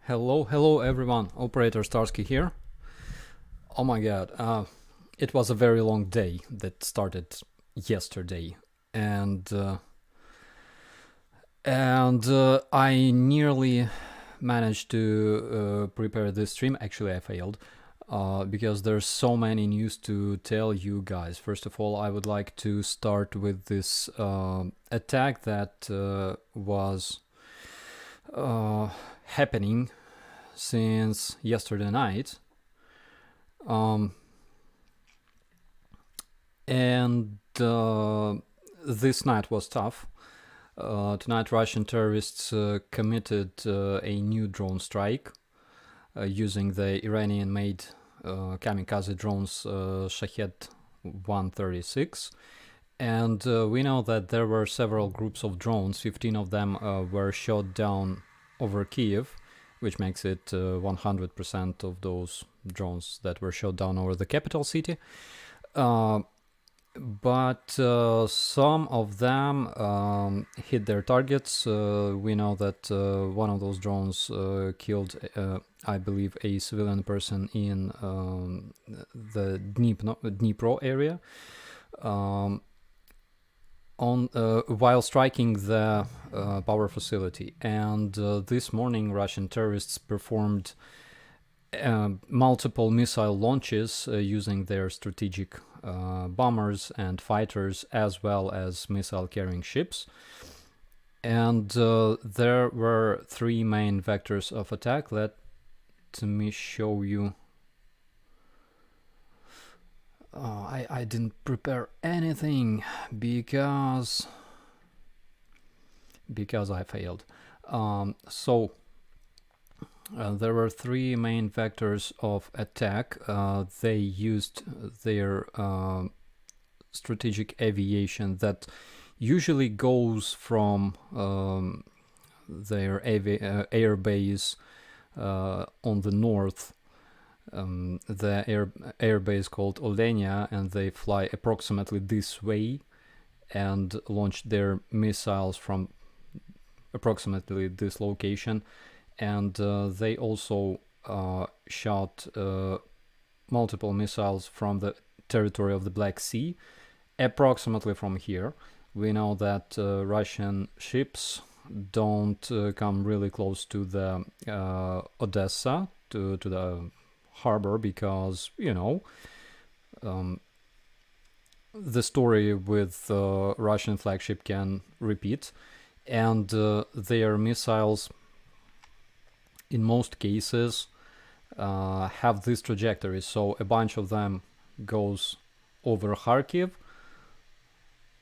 Hello everyone, Operator Starsky here. Oh my god, it was a very long day that started yesterday, and I nearly managed to prepare this stream. Actually, I failed because there's so many news to tell you guys. First of all, I would like to start with this attack that was happening since yesterday night. And this night was tough. Tonight, Russian terrorists committed a new drone strike using the Iranian-made kamikaze drones Shahed 136. And we know that there were several groups of drones. 15 of them were shot down over Kiev, which makes it 100% of those drones that were shot down over the capital city. But some of them hit their targets. We know that one of those drones killed, I believe, a civilian person in the Dnipro area. While striking the power facility. And this morning, Russian terrorists performed multiple missile launches using their strategic bombers and fighters, as well as missile-carrying ships. And there were three main vectors of attack. Let me show you. I didn't prepare anything because I failed. There were three main vectors of attack. They used their strategic aviation that usually goes from their air base on the north. The air base called Olenia, and they fly approximately this way and launch their missiles from approximately this location. And they also shot multiple missiles from the territory of the Black Sea, approximately from here. We know that Russian ships don't come really close to the Odessa, to the harbor, because, you know, the story with Russian flagship can repeat, and their missiles in most cases have this trajectory. So a bunch of them goes over Kharkiv,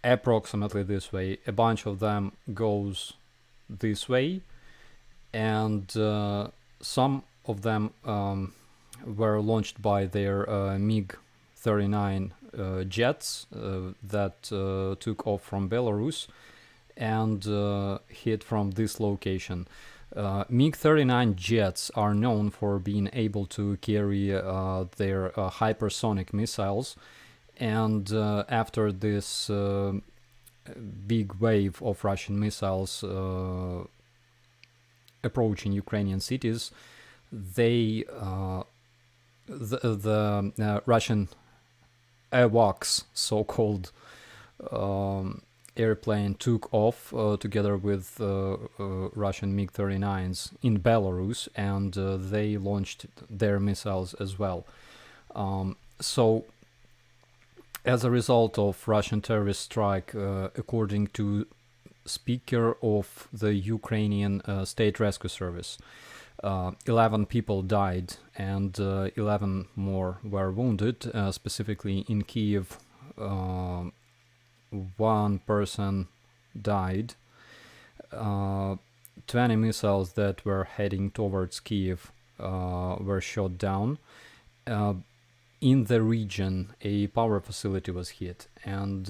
approximately this way. A bunch of them goes this way, and some of them were launched by their MiG-39 jets that took off from Belarus and hit from this location. MiG-39 jets are known for being able to carry their hypersonic missiles, and after this big wave of Russian missiles approaching Ukrainian cities, the Russian AWACS, so-called airplane, took off together with Russian MiG-39s in Belarus, and they launched their missiles as well. So as a result of Russian terrorist strike, according to speaker of the Ukrainian State Rescue Service, 11 people died and 11 more were wounded. Specifically in Kiev, one person died. 20 missiles that were heading towards Kiev were shot down. In the region, a power facility was hit, and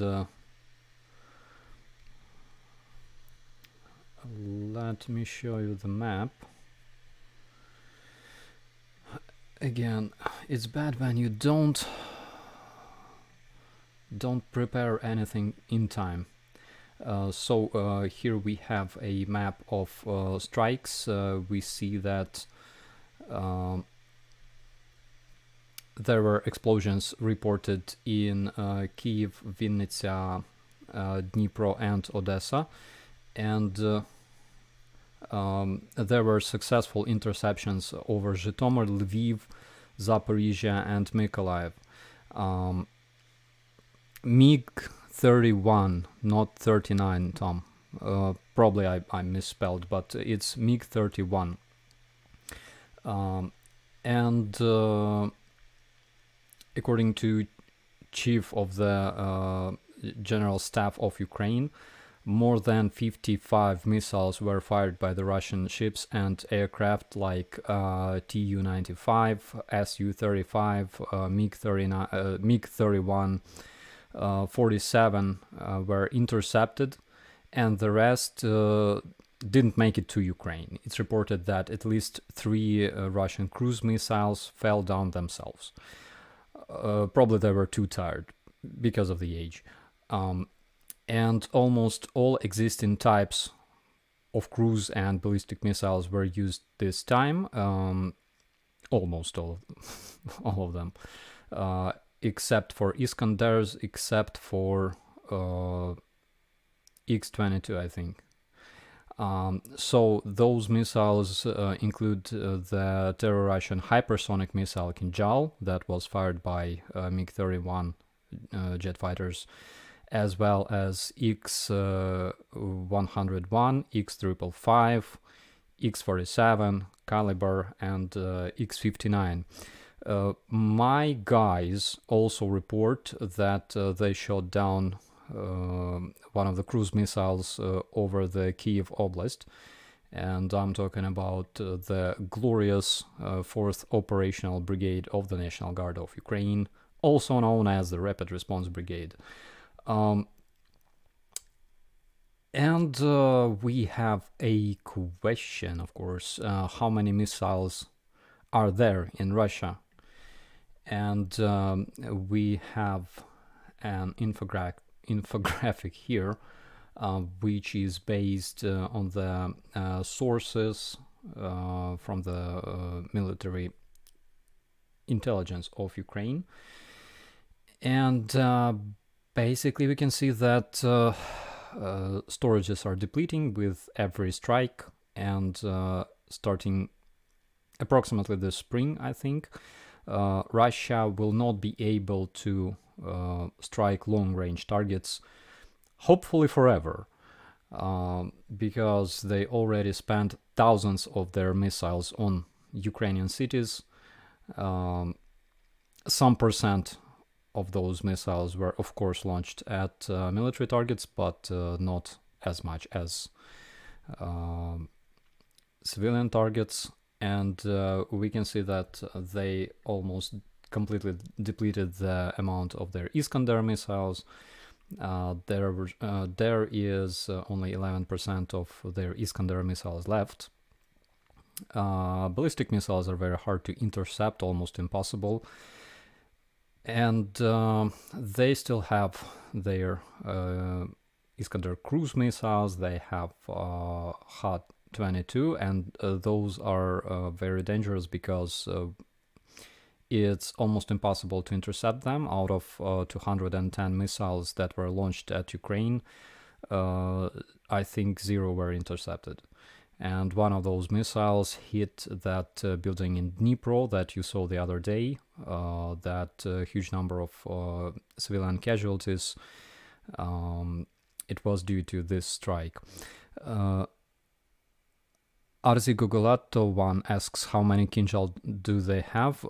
let me show you the map. Again, it's bad when you don't prepare anything in time. So here we have a map of strikes. We see that Um, there were explosions reported in Kiev, Vinnytsia, Dnipro, and Odessa, and there were successful interceptions over Zhytomyr, Lviv, Zaporizhia, and Mykolaiv. MiG-31, not 39, Tom. Probably I misspelled, but it's MiG-31. And according to Chief of the General Staff of Ukraine, more than 55 missiles were fired by the Russian ships and aircraft like Tu-95, Su-35, MiG-31, 47 were intercepted, and the rest didn't make it to Ukraine. It's reported that at least 3 Russian cruise missiles fell down themselves. Probably they were too tired because of the age. And almost all existing types of cruise and ballistic missiles were used this time. Almost all of them. Except for Iskanders, except for X-22, I think. So those missiles include the Terror Russian hypersonic missile Kinjal that was fired by MiG-31 jet fighters, as well as X-101, X-555, X-47, Caliber, and X-59. My guys also report that they shot down one of the cruise missiles over the Kiev Oblast, and I'm talking about the glorious 4th Operational Brigade of the National Guard of Ukraine, also known as the Rapid Response Brigade. And we have a question, of course, how many missiles are there in Russia? And we have an infographic here, which is based on the sources from the military intelligence of Ukraine. And basically we can see that storages are depleting with every strike, and starting approximately this spring, I think, Russia will not be able to strike long-range targets, hopefully forever, because they already spent thousands of their missiles on Ukrainian cities. Some percent of those missiles were, of course, launched at military targets, but not as much as civilian targets. And we can see that they almost completely depleted the amount of their Iskander missiles. There is only 11% of their Iskander missiles left. Ballistic missiles are very hard to intercept, almost impossible. And they still have their Iskander cruise missiles. They have Khat-22, and those are very dangerous because it's almost impossible to intercept them. Out of 210 missiles that were launched at Ukraine, I think 0 were intercepted. And one of those missiles hit that building in Dnipro that you saw the other day, that huge number of civilian casualties. It was due to this strike. Arzi Gogolato one asks how many Kinjal do they have.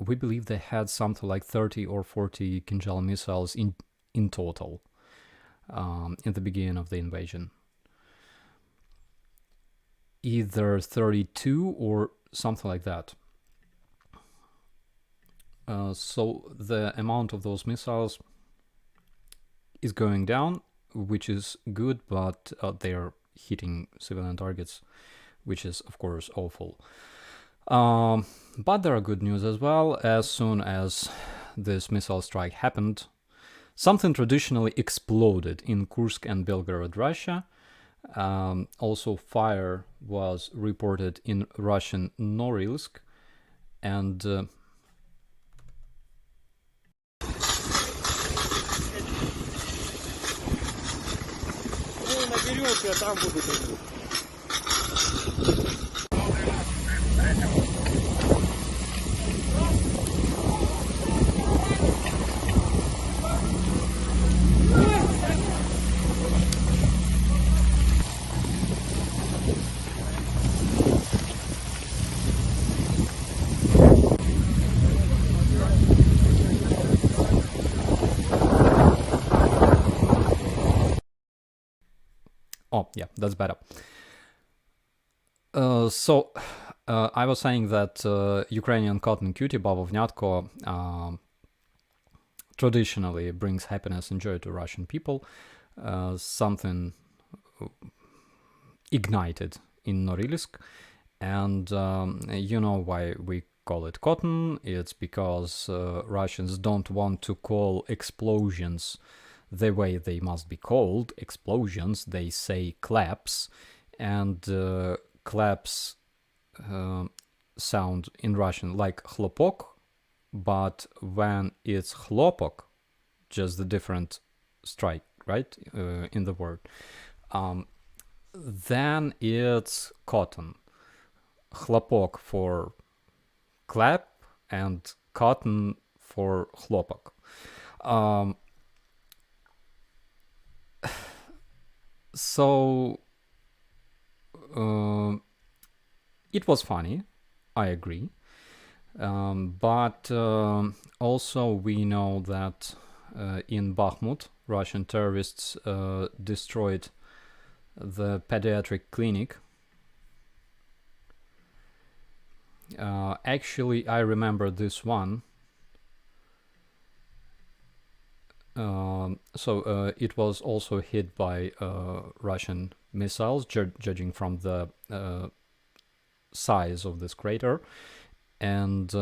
We believe they had something like 30 or 40 Kinjal missiles in total in the beginning of the invasion. Either 32 or something like that. So the amount of those missiles is going down, which is good, but they're hitting civilian targets, which is, of course, awful. But there are good news as well. As soon as this missile strike happened, something traditionally exploded in Kursk and Belgorod, Russia. Also, fire was reported in Russian Norilsk, and oh yeah, that's better. So I was saying that Ukrainian cotton cutie bavovnyatko traditionally brings happiness and joy to Russian people. Something ignited in Norilsk, and you know why we call it cotton. It's because Russians don't want to call explosions the way they must be called explosions. They say claps, and claps sound in Russian like chlopok, but when it's chlopok, just the different strike, right, in the word, then it's cotton. Chlopok for clap and cotton for chlopok. So it was funny, I agree. But also we know that in Bakhmut, Russian terrorists destroyed the pediatric clinic. Actually, I remember this one. So it was also hit by Russian missiles, judging from the size of this crater. And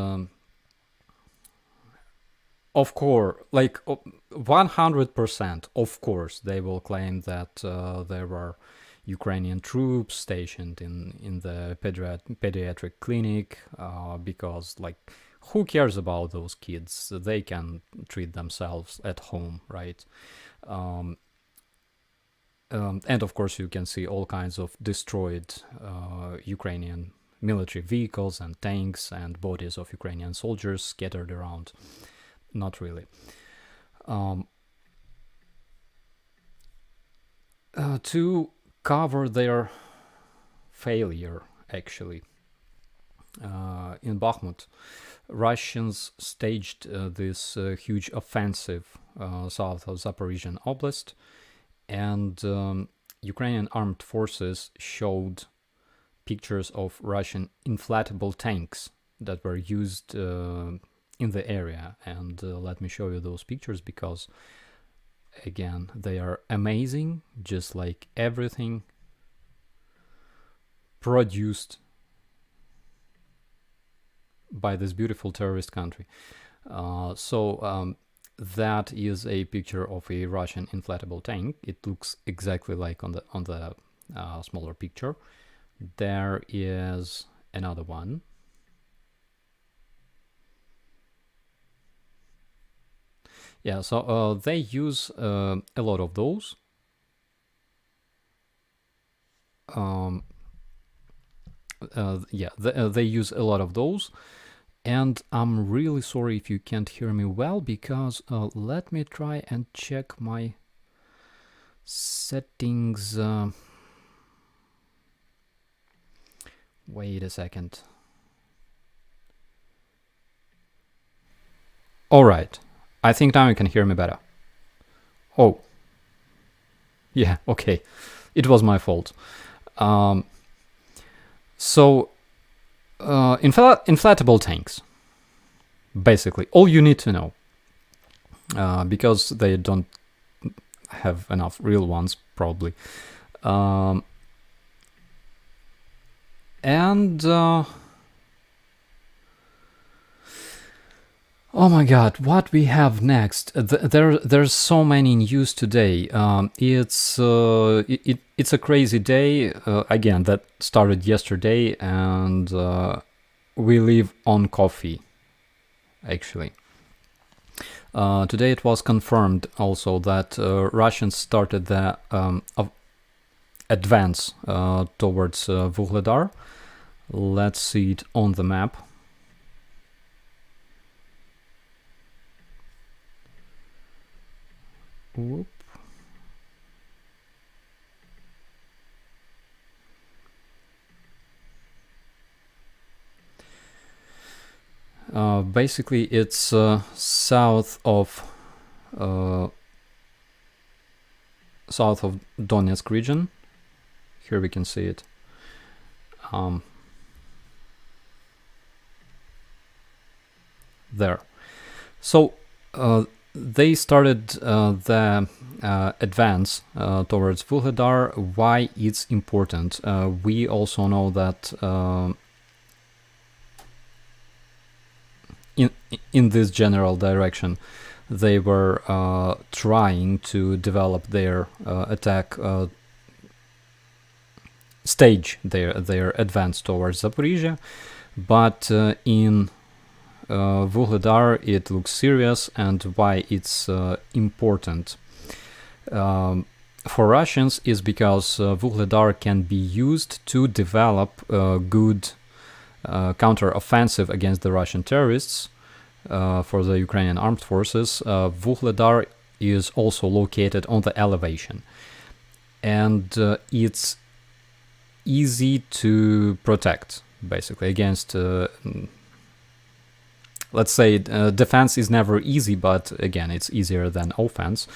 of course, like 100%, of course, they will claim that there were Ukrainian troops stationed in the pediatric clinic, because, like, who cares about those kids? They can treat themselves at home, right? And of course, you can see all kinds of destroyed Ukrainian military vehicles and tanks and bodies of Ukrainian soldiers scattered around. Not really. To cover their failure, actually, in Bakhmut, Russians staged this huge offensive south of Zaporizhian Oblast, and Ukrainian armed forces showed pictures of Russian inflatable tanks that were used in the area. And let me show you those pictures, because again, they are amazing, just like everything produced by this beautiful terrorist country. That is a picture of a Russian inflatable tank. It looks exactly like on the smaller picture. There is another one. Yeah, so they use a lot of those. They use a lot of those. And I'm really sorry if you can't hear me well, because let me try and check my settings. Wait a second. All right. I think now you can hear me better. Oh. Yeah, okay. It was my fault. Inflatable tanks. Basically, all you need to know. Because they don't have enough real ones, probably. Oh my God, what we have next? There's so many news today. It's a crazy day. Again, that started yesterday, and we live on coffee. Actually, today it was confirmed also that Russians started the advance towards Vuhledar. Let's see it on the map. Whoop. Basically, it's south of Donetsk region. Here we can see it. There. So they started the advance towards Vuhledar. Why it's important? We also know that in this general direction, they were trying to develop their attack stage, their advance towards Zaporizhia, but in Vuhledar it looks serious. And why it's important for Russians is because Vuhledar can be used to develop a good counter-offensive against the Russian terrorists for the Ukrainian armed forces. Vuhledar is also located on the elevation, and it's easy to protect, basically, against let's say defense is never easy, but again, it's easier than offense.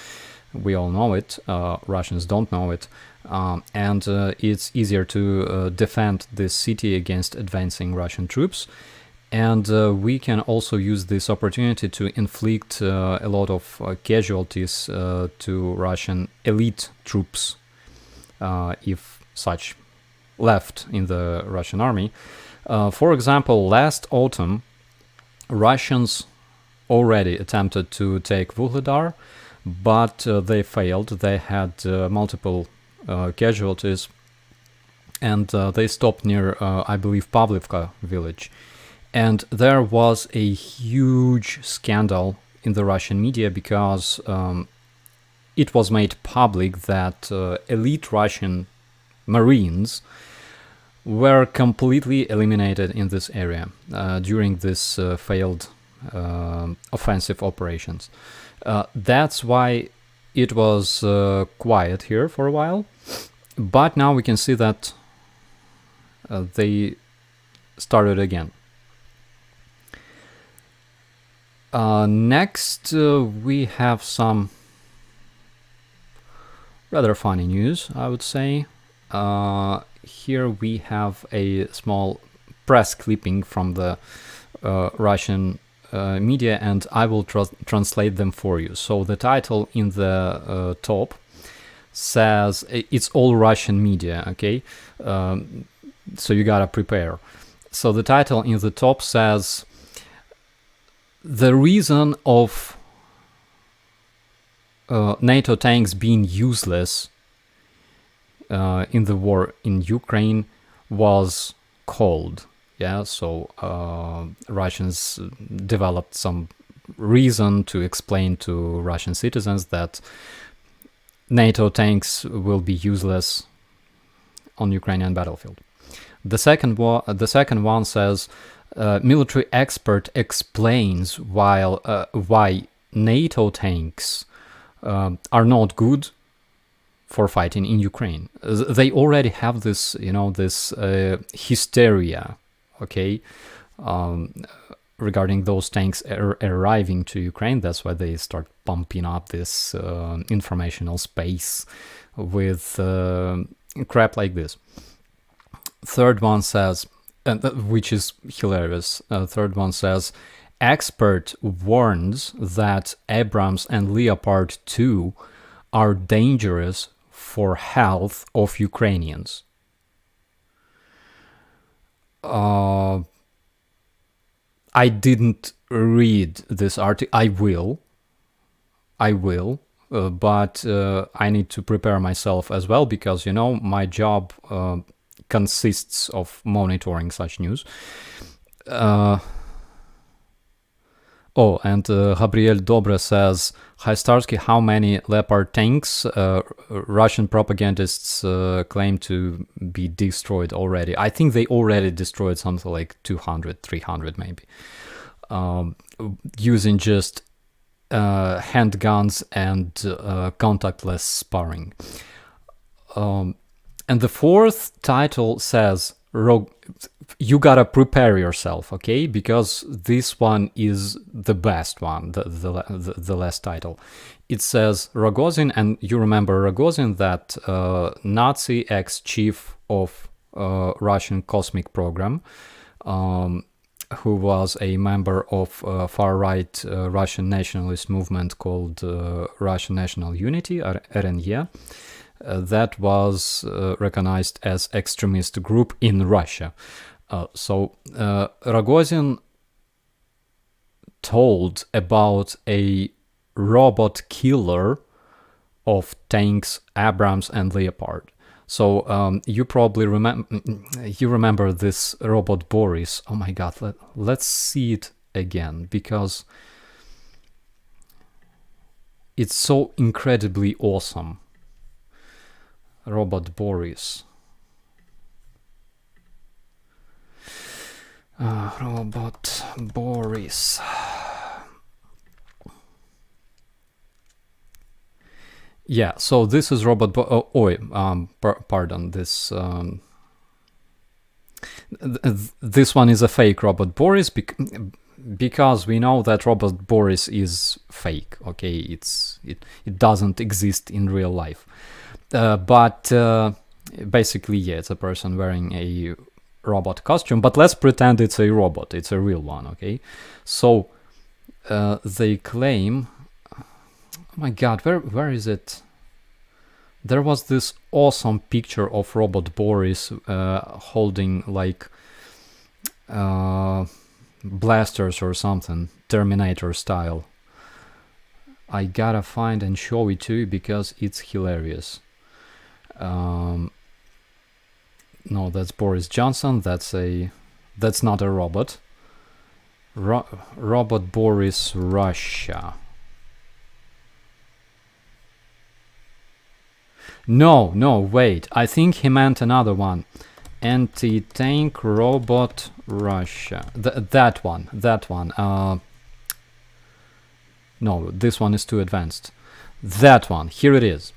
We all know it. Russians don't know it. And it's easier to defend this city against advancing Russian troops. And we can also use this opportunity to inflict a lot of casualties to Russian elite troops, if such left in the Russian army. For example, last autumn, Russians already attempted to take Vuhledar, but they failed. They had multiple casualties, and they stopped near, I believe, Pavlivka village. And there was a huge scandal in the Russian media because it was made public that elite Russian Marines were completely eliminated in this area during this failed offensive operations. That's why it was quiet here for a while, but now we can see that they started again. Next, we have some rather funny news, I would say. Here we have a small press clipping from the Russian media, and I will translate them for you. So the title in the top says, it's all Russian media, okay? So you gotta prepare. So the title in the top says, the reason of NATO tanks being useless in the war in Ukraine was cold. Yeah, so Russians developed some reason to explain to Russian citizens that NATO tanks will be useless on Ukrainian battlefield. The second one says, military expert explains why NATO tanks are not good for fighting in Ukraine. They already have this, this hysteria, okay, regarding those tanks arriving to Ukraine. That's why they start pumping up this informational space with crap like this. Third one says, which is hilarious. Third one says, expert warns that Abrams and Leopard 2 are dangerous for health of Ukrainians. I didn't read this article. I will, but I need to prepare myself as well because my job consists of monitoring such news. And Gabriel Dobre says, "Hi Starsky, how many Leopard tanks Russian propagandists claim to be destroyed already?" I think they already destroyed something like 200, 300 maybe, using just handguns and contactless sparring. And the fourth title says, you gotta prepare yourself, okay? Because this one is the best one, the last title. It says Rogozin, and you remember Rogozin, that Nazi ex-chief of Russian cosmic program, who was a member of far-right Russian nationalist movement called Russian National Unity, RNE. That was recognized as extremist group in Russia. So Rogozin told about a robot killer of tanks, Abrams and Leopard. So you probably remember this robot Boris. Oh my God, let's see it again because it's so incredibly awesome. Robot Boris. Robot Boris. Yeah, so this is Robot pardon, this this one is a fake Robot Boris because we know that Robot Boris is fake, okay? It doesn't exist in real life. But basically, yeah, it's a person wearing a robot costume, but let's pretend it's a robot. It's a real one, okay? So they claim... Oh my God, where is it? There was this awesome picture of Robot Boris holding like blasters or something, Terminator style. I gotta find and show it to you because it's hilarious. No, that's Boris Johnson. That's not a robot. Robot Boris Russia. No, wait. I think he meant another one. Anti-tank robot Russia. That one. No, this one is too advanced. That one. Here it is.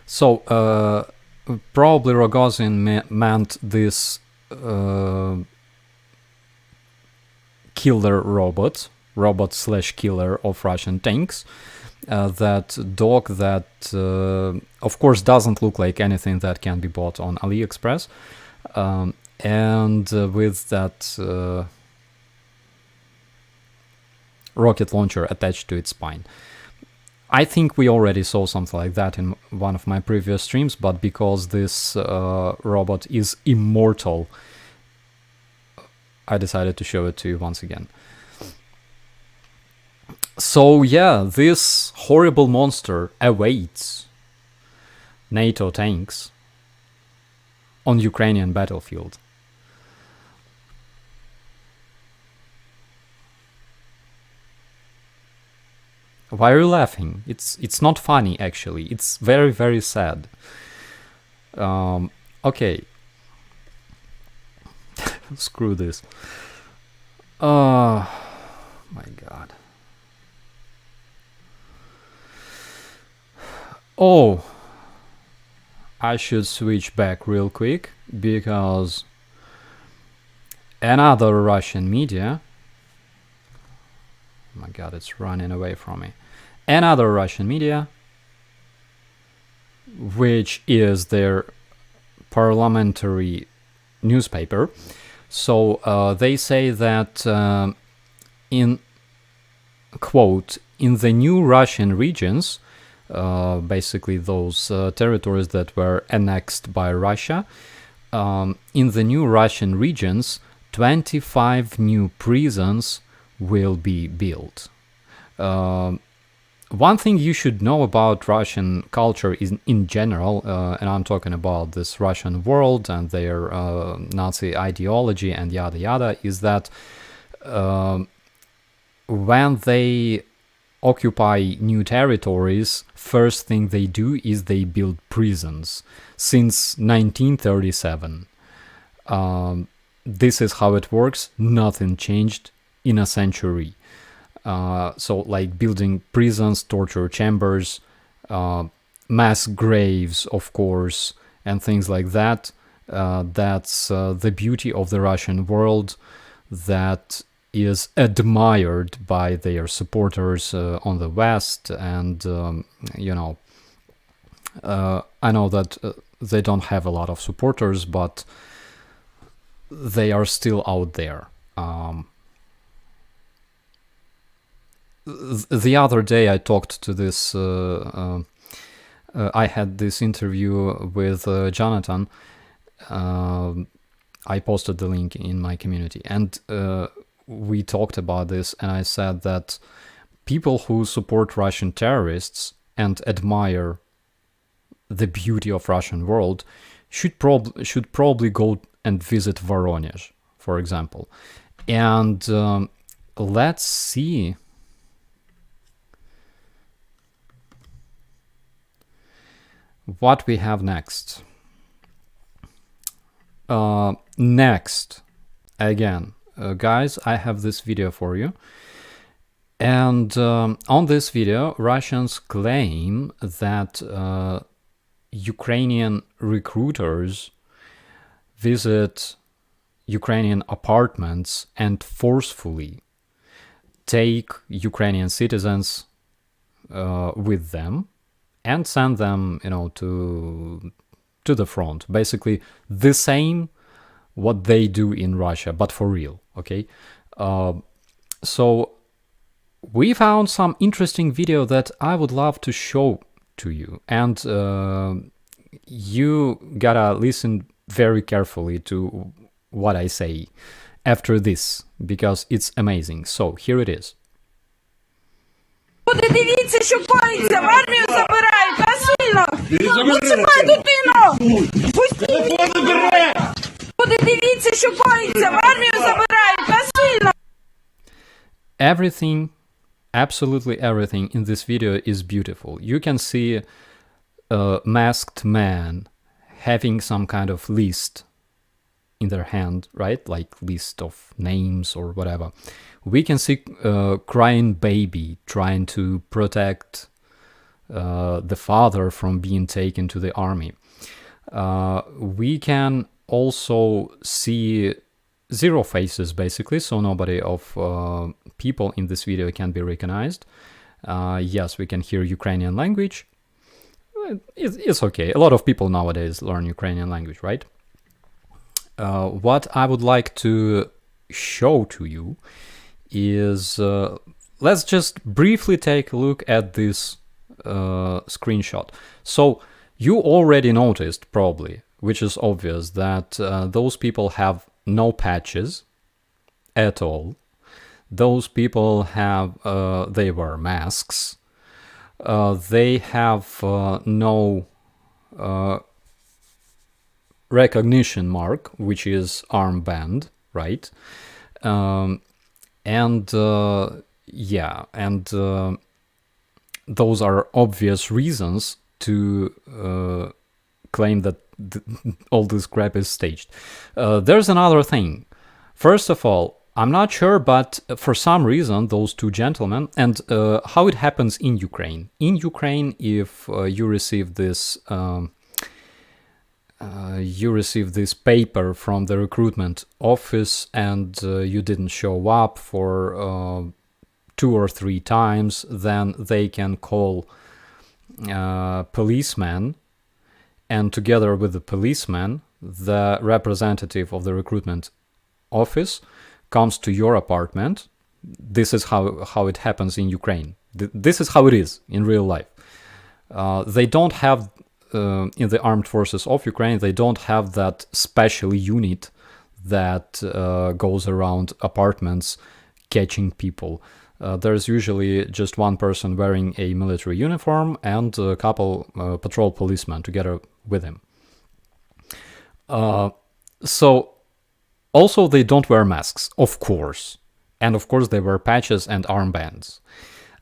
So, probably Rogozin meant this killer robot / killer of Russian tanks. That dog that, of course, doesn't look like anything that can be bought on AliExpress. And with that rocket launcher attached to its spine. I think we already saw something like that in one of my previous streams, but because this robot is immortal, I decided to show it to you once again. So yeah, this horrible monster awaits NATO tanks on Ukrainian battlefield. Why are you laughing? It's not funny, actually. It's very, very sad. Okay. Screw this. My God. Oh. I should switch back real quick because another Russian media... Oh my God, it's running away from me. Another Russian media, which is their parliamentary newspaper. So they say that in the new Russian regions, basically those territories that were annexed by Russia, in the new Russian regions, 25 new prisons will be built. One thing you should know about Russian culture is in general, and I'm talking about this Russian world and their Nazi ideology and yada yada, is that when they occupy new territories, first thing they do is they build prisons. Since 1937, this is how it works. Nothing changed in a century. So like building prisons, torture chambers, mass graves, of course, and things like that. That's the beauty of the Russian world that is admired by their supporters on the West. And, I know that they don't have a lot of supporters, but they are still out there. The other day I talked to this, I had this interview with Jonathan. I posted the link in my community, and we talked about this, and I said that people who support Russian terrorists and admire the beauty of Russian world should probably go and visit Voronezh, for example. And let's see what we have next. Next, again, guys, I have this video for you. And on this video, Russians claim that Ukrainian recruiters visit Ukrainian apartments and forcefully take Ukrainian citizens with them and send them, to the front. Basically, the same what they do in Russia, but for real. Okay, so we found some interesting video that I would love to show to you, and you gotta listen very carefully to what I say after this, because it's amazing. So here it is. Люди, дивіться, що коїться, в армію забирають, насильно! Відчіпай дитину! Пустіть! Люди, дивіться, що коїться, в армію забирають, насильно! Everything, absolutely everything in this video is beautiful. You can see a masked man having some kind of list in their hand, right? Like list of names or whatever. We can see a crying baby trying to protect the father from being taken to the army. We can also see zero faces, basically, so nobody of people in this video can be recognized. Yes, we can hear Ukrainian language. It's okay. A lot of people nowadays learn Ukrainian language, right? What I would like to show to you is, let's just briefly take a look at this screenshot. So you already noticed, probably, which is obvious, that those people have no patches at all. Those people have, they wear masks. They have no recognition mark, which is armband, right? Those are obvious reasons to claim that all this crap is staged. There's another thing. First of all, I'm not sure, but for some reason, those two gentlemen, and how it happens in Ukraine. In Ukraine, if you receive this paper from the recruitment office and you didn't show up for 2 or 3 times, then they can call policemen, and together with the policeman, the representative of the recruitment office comes to your apartment. This is how it happens in Ukraine. This is how it is in real life. They don't have in the armed forces of Ukraine, they don't have that special unit that goes around apartments catching people. There's usually just one person wearing a military uniform and a couple patrol policemen together with him. So also they don't wear masks, of course. And of course they wear patches and armbands.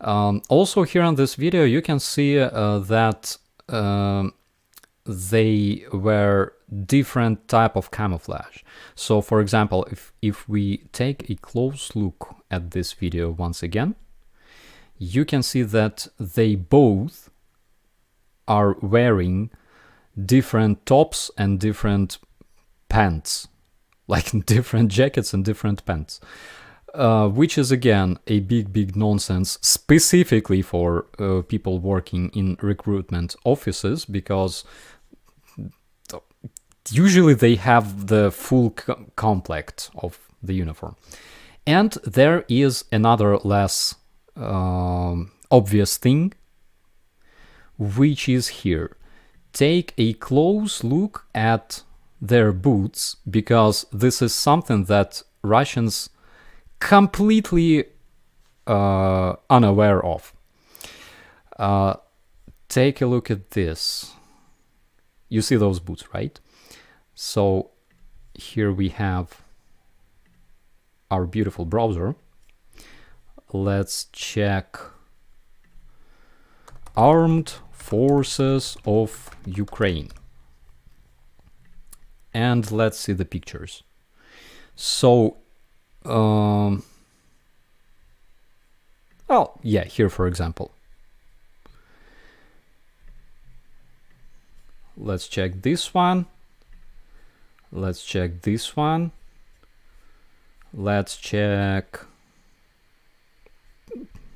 Also here in this video you can see that they wear different type of camouflage. So for example, if we take a close look at this video once again, you can see that they both are wearing different tops and different pants, like different jackets and different pants, which is again a big nonsense, specifically for people working in recruitment offices, because usually they have the full complement of the uniform. And there is another less obvious thing, which is here. Take a close look at their boots, because this is something that Russians completely unaware of. Take a look at this. You see those boots, right? So here we have our beautiful browser. Let's check Armed Forces of Ukraine. And let's see the pictures. So, well, yeah, here for example. Let's check this one. Let's check this one. Let's check.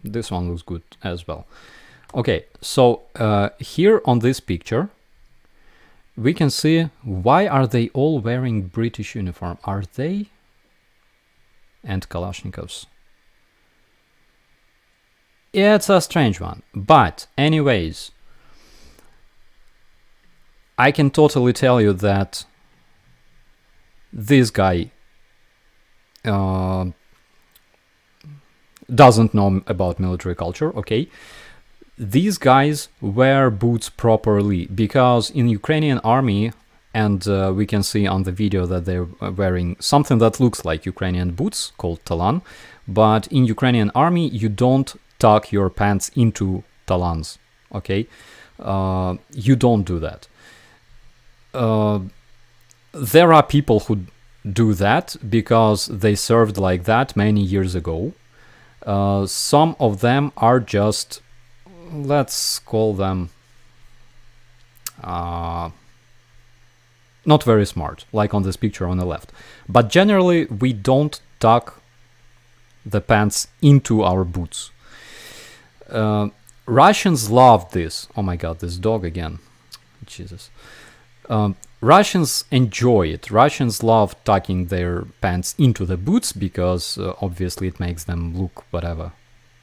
This one looks good as well. Okay, so here on this picture, we can see why are they all wearing British uniform? Are they? And Kalashnikovs. It's a strange one, but anyways, I can totally tell you that this guy doesn't know about military culture, okay? These guys wear boots properly, because in Ukrainian army, and we can see on the video that they're wearing something that looks like Ukrainian boots called talan, but in Ukrainian army you don't tuck your pants into talans, okay? You don't do that. There are people who do that because they served like that many years ago. Some of them are just, let's call them not very smart, like on this picture on the left. But generally we don't tuck the pants into our boots. Russians love this. Oh my god, this dog again. Jesus. Russians enjoy it. Russians love tucking their pants into the boots because obviously it makes them look whatever.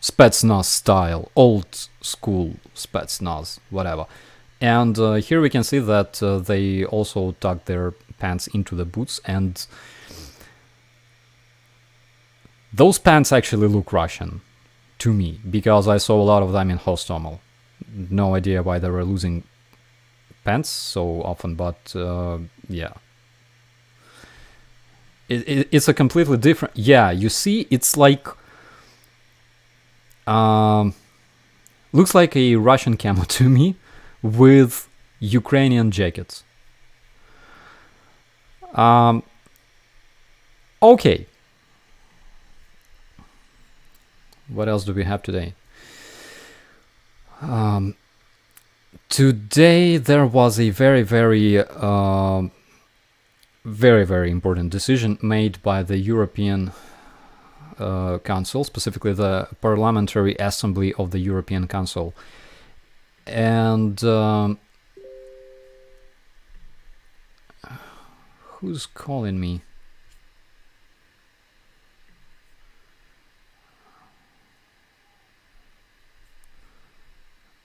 Spetsnaz style, old school Spetsnaz, whatever. And here we can see that they also tuck their pants into the boots, and those pants actually look Russian to me, because I saw a lot of them in Hostomel. No idea why they were losing pants so often, but yeah. It's a completely different... Yeah, you see, it's like... looks like a Russian camo to me with Ukrainian jackets. Okay. What else do we have today? Today there was a very important decision made by the European Council, specifically the Parliamentary Assembly of the European Council. And who's calling me?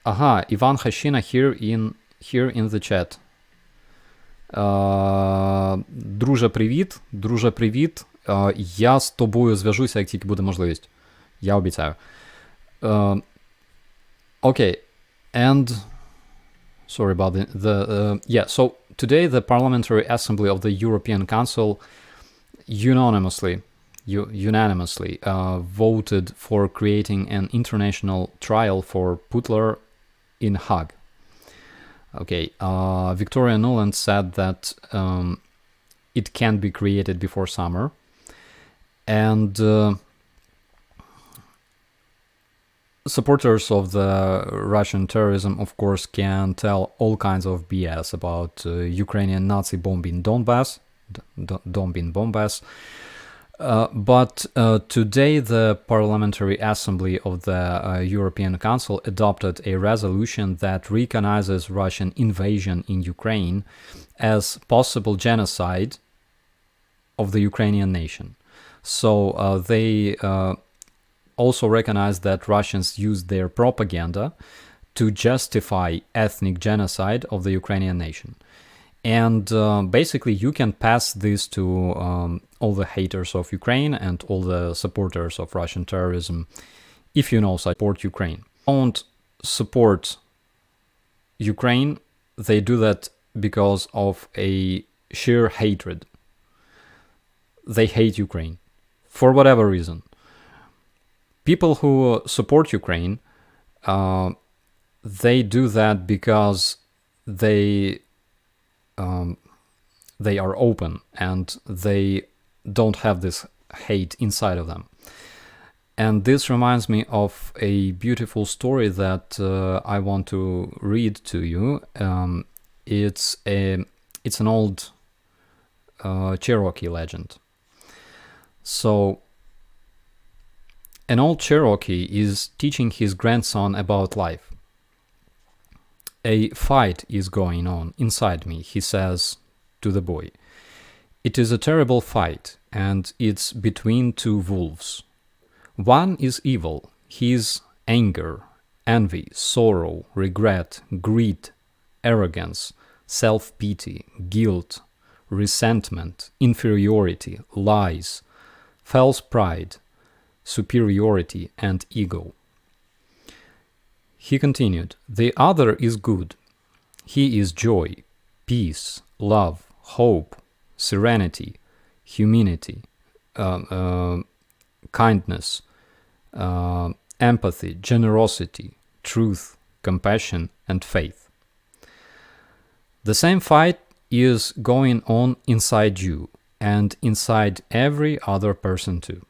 Aha, Ivan Hashina here in here in the chat. Друже, привіт. Я з тобою зв'яжуся, як тільки буде можливість. Я обіцяю. Okay, and sorry about yeah, so today the Parliamentary Assembly of the European Council unanimously voted for creating an international trial for Putler in Hague. Okay, Victoria Nuland said that it can be created before summer, and supporters of the Russian terrorism, of course, can tell all kinds of BS about Ukrainian Nazi bombing Donbass. But today the Parliamentary Assembly of the European Council adopted a resolution that recognizes Russian invasion in Ukraine as possible genocide of the Ukrainian nation. So they also recognize that Russians used their propaganda to justify ethnic genocide of the Ukrainian nation. And basically you can pass this to all the haters of Ukraine and all the supporters of Russian terrorism if you know support Ukraine. Don't support Ukraine, they do that because of a sheer hatred. They hate Ukraine for whatever reason. People who support Ukraine, they do that because they are open and they don't have this hate inside of them. And this reminds me of a beautiful story that I want to read to you. It's an old Cherokee legend. So an old Cherokee is teaching his grandson about life. A fight is going on inside me, he says to the boy. It is a terrible fight, and it's between two wolves. One is evil, his anger, envy, sorrow, regret, greed, arrogance, self-pity, guilt, resentment, inferiority, lies, false pride, superiority, and ego. He continued, the other is good. He is joy, peace, love, hope, serenity, humanity, kindness, empathy, generosity, truth, compassion, and faith. The same fight is going on inside you and inside every other person too.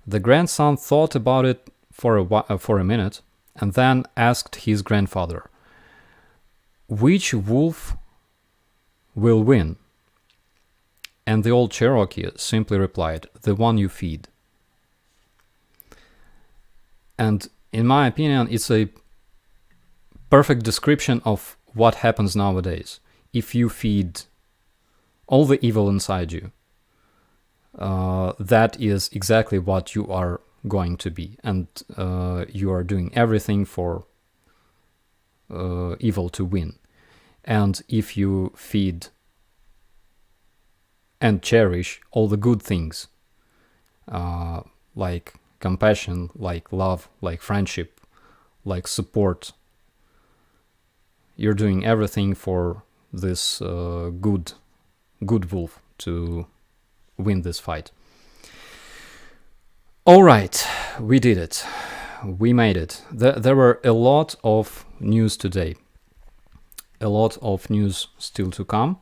The grandson thought about it for a minute and then asked his grandfather, which wolf will win? And the old Cherokee simply replied, the one you feed. And in my opinion, it's a perfect description of what happens nowadays. If you feed all the evil inside you, that is exactly what you are going to be, and you are doing everything for evil to win. And if you feed and cherish all the good things, like compassion, like love, like friendship, like support, you're doing everything for this good wolf to win this fight. All right, we did it. We made it. There were a lot of news today. A lot of news still to come.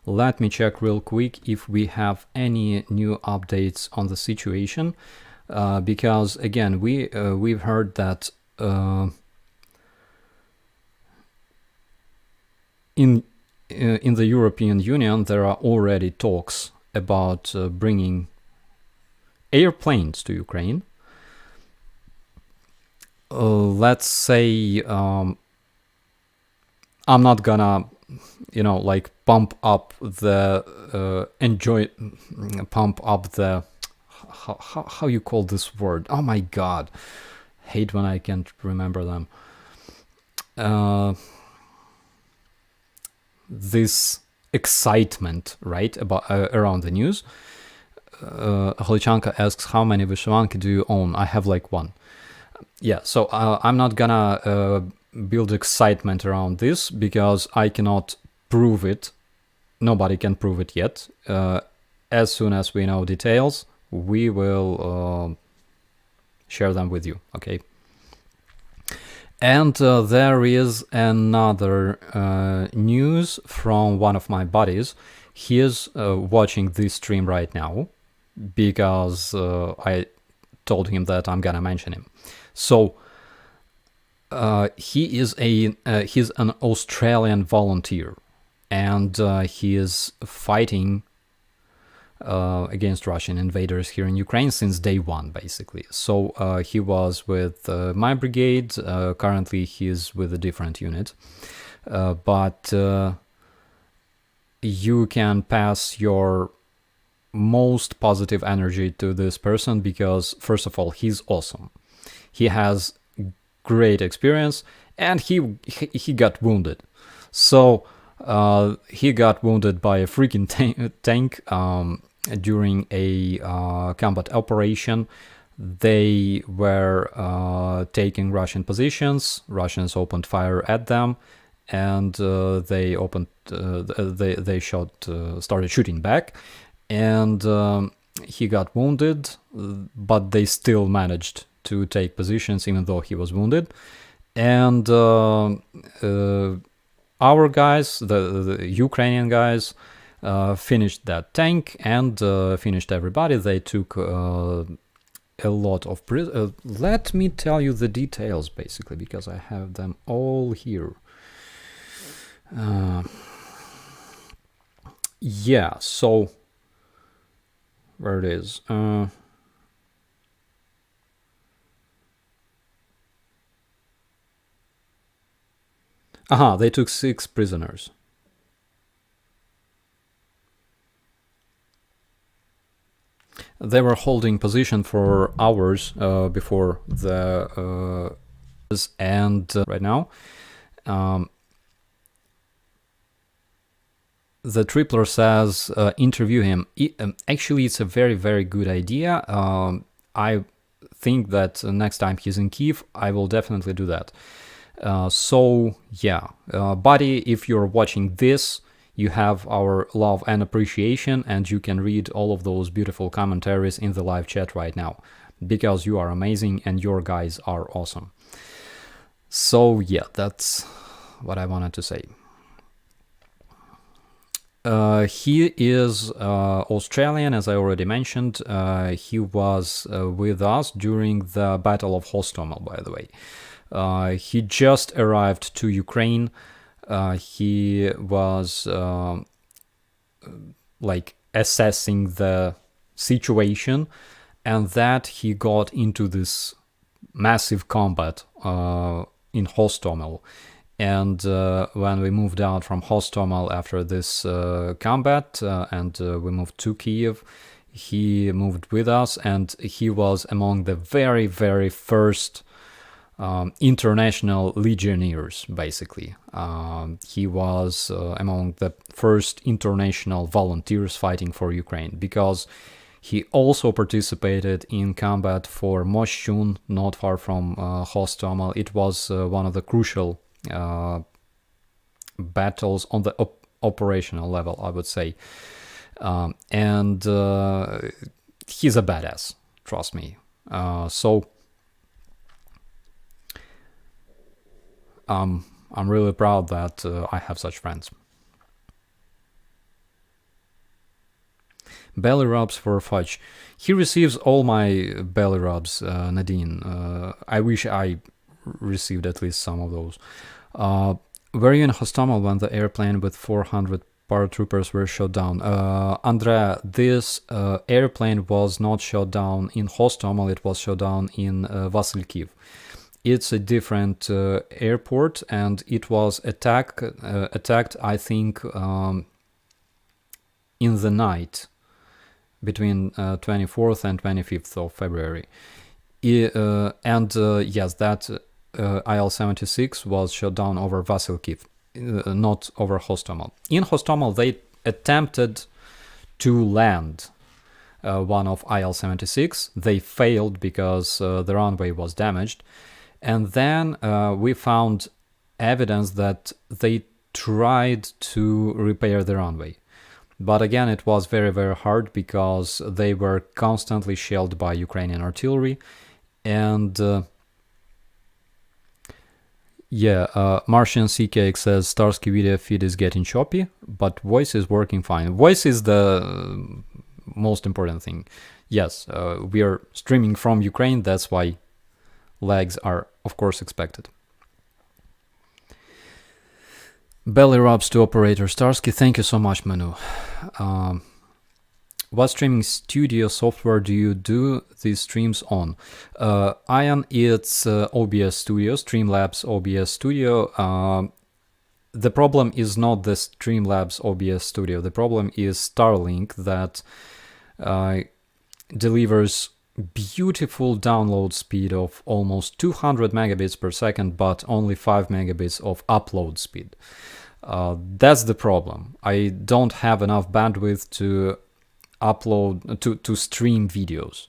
Let me check real quick if we have any new updates on the situation. Because again, we've heard that in the European Union there are already talks about bringing airplanes to Ukraine. Let's say I'm not gonna, like pump up the how you call this word? Oh my god, hate when I can't remember them. this excitement, right, about around the news. Holichanka asks, how many Vyshivanki do you own? I have like one. Yeah, so I'm not gonna build excitement around this because I cannot prove it. Nobody can prove it yet. As soon as we know details, we will share them with you, okay? And there is another news from one of my buddies. He is watching this stream right now because I told him that I'm gonna mention him. So he's an Australian volunteer, and he is fighting against Russian invaders here in Ukraine since day one, basically. So he was with my brigade. Currently, he's with a different unit. But you can pass your most positive energy to this person because, first of all, he's awesome. He has great experience, and he got wounded. So he got wounded by a freaking tank during a combat operation. They were taking Russian positions. Russians opened fire at them, and they started shooting back, and he got wounded, but they still managed to take positions even though he was wounded. And our guys, the Ukrainian guys, finished that tank and finished everybody. They took a lot of let me tell you the details, basically, because I have them all here. Yeah, so where it is. They took 6 prisoners. They were holding position for hours before the and right now. The Tripler says, interview him. Actually, it's a very, very good idea. I think that next time he's in Kiev, I will definitely do that. So, yeah, buddy, if you're watching this, you have our love and appreciation, and you can read all of those beautiful commentaries in the live chat right now, because you are amazing and your guys are awesome. So, yeah, that's what I wanted to say. He is Australian, as I already mentioned. He was with us during the Battle of Hostomel, by the way. He just arrived to Ukraine. He was like assessing the situation, and that he got into this massive combat in Hostomel. And when we moved out from Hostomel after this combat and we moved to Kiev, he moved with us, and he was among the very, very first international legionnaires, basically. He was among the first international volunteers fighting for Ukraine, because he also participated in combat for Moshchun, not far from Hostomel. It was one of the crucial battles on the operational level, I would say. And he's a badass, trust me. So I'm really proud that I have such friends. Belly rubs for Fudge. He receives all my belly rubs, Nadine. I wish I received at least some of those. Were you in Hostomel when the airplane with 400 paratroopers were shot down? Andrea, this airplane was not shot down in Hostomel, it was shot down in Vasilkiv. It's a different airport, and it was attacked, I think, in the night between 24th and 25th of February. And yes, that IL-76 was shot down over Vasilkiv. not over Hostomel. In Hostomel, they attempted to land one of IL-76. They failed because the runway was damaged. And then we found evidence that they tried to repair the runway. But again, it was very, very hard because they were constantly shelled by Ukrainian artillery. And Martian CKX says Starsky video feed is getting choppy, but voice is working fine. Voice is the most important thing. Yes, we are streaming from Ukraine. That's why lags are, of course, expected. Belly rubs to operator Starsky. Thank you so much, Manu. What streaming studio software do you do these streams on? Ian, it's OBS Studio, Streamlabs OBS Studio. The problem is not the Streamlabs OBS Studio. The problem is Starlink that delivers beautiful download speed of almost 200 megabits per second, but only 5 megabits of upload speed. That's the problem. I don't have enough bandwidth to upload to stream videos.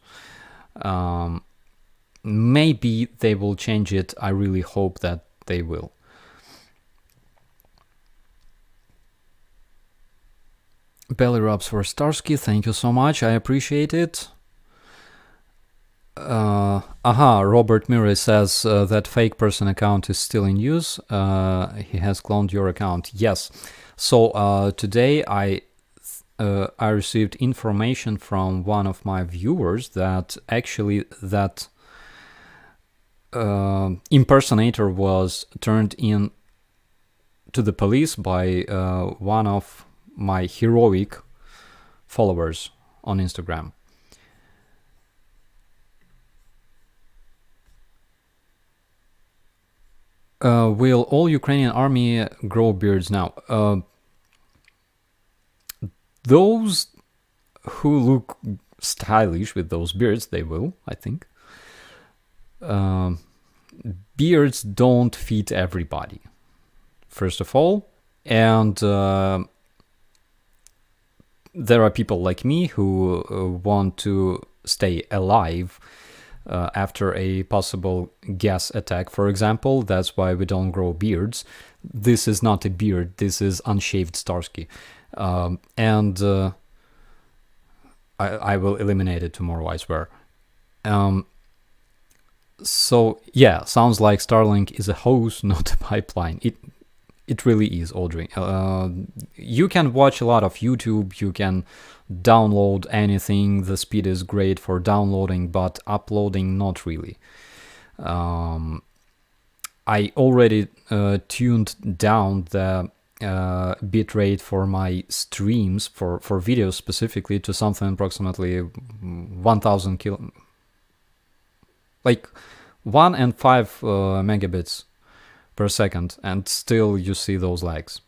Maybe they will change it. I really hope that they will. Belly rubs for Starsky. Thank you so much. I appreciate it. Robert Murray says that fake person account is still in use. He has cloned your account. Yes. So today I received information from one of my viewers that actually that impersonator was turned in to the police by one of my heroic followers on Instagram. Will all Ukrainian army grow beards now? Those who look stylish with those beards, they will, I think. Beards don't fit everybody, first of all. And there are people like me who want to stay alive after a possible gas attack, for example. That's why we don't grow beards. This is not a beard. This is unshaved Starsky. And I will eliminate it tomorrow, I swear. So yeah, sounds like Starlink is a hose, not a pipeline. It really is, Audrey. You can watch a lot of YouTube, you can download anything, the speed is great for downloading, but uploading, not really. I already tuned down the bitrate for my streams, for videos specifically, to something approximately 1000 like 1 and 5 megabits per second, and still you see those lags.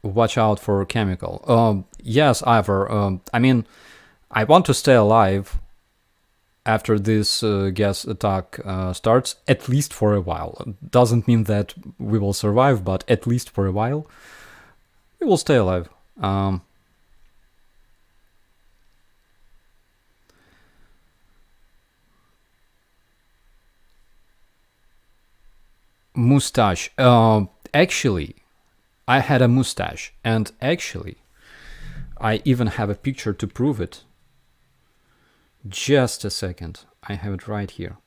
Watch out for chemical. Yes, Ivor. I mean, I want to stay alive after this gas attack starts, at least for a while. Doesn't mean that we will survive, but at least for a while, we will stay alive. Mustache. Actually, I had a mustache, and actually, I even have a picture to prove it. Just a second, I have it right here.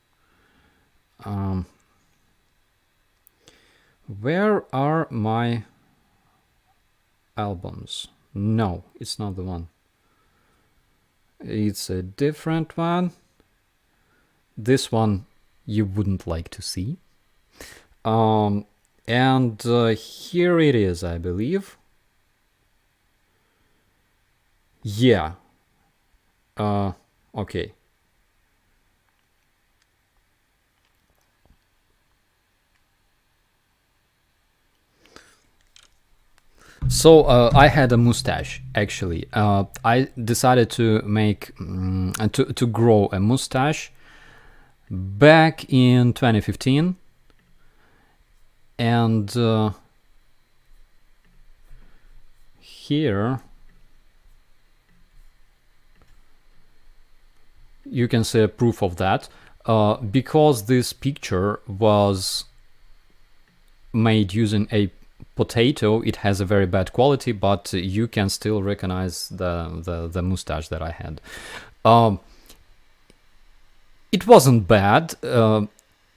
Where are my albums? No, it's not the one. It's a different one. This one you wouldn't like to see. And here it is, I believe. Yeah. Okay. So I had a mustache actually. I decided to make to grow a mustache back in 2015, and here you can see a proof of that. Because this picture was made using a potato, it has a very bad quality, but you can still recognize the mustache that I had. It wasn't bad,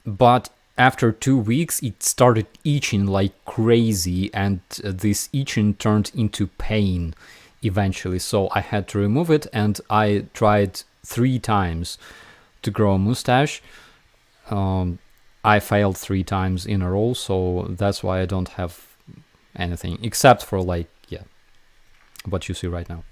but after 2 weeks it started itching like crazy, and this itching turned into pain eventually, so I had to remove it, and I tried 3 times to grow a mustache. I failed 3 times in a row, so that's why I don't have anything except for like, yeah, what you see right now.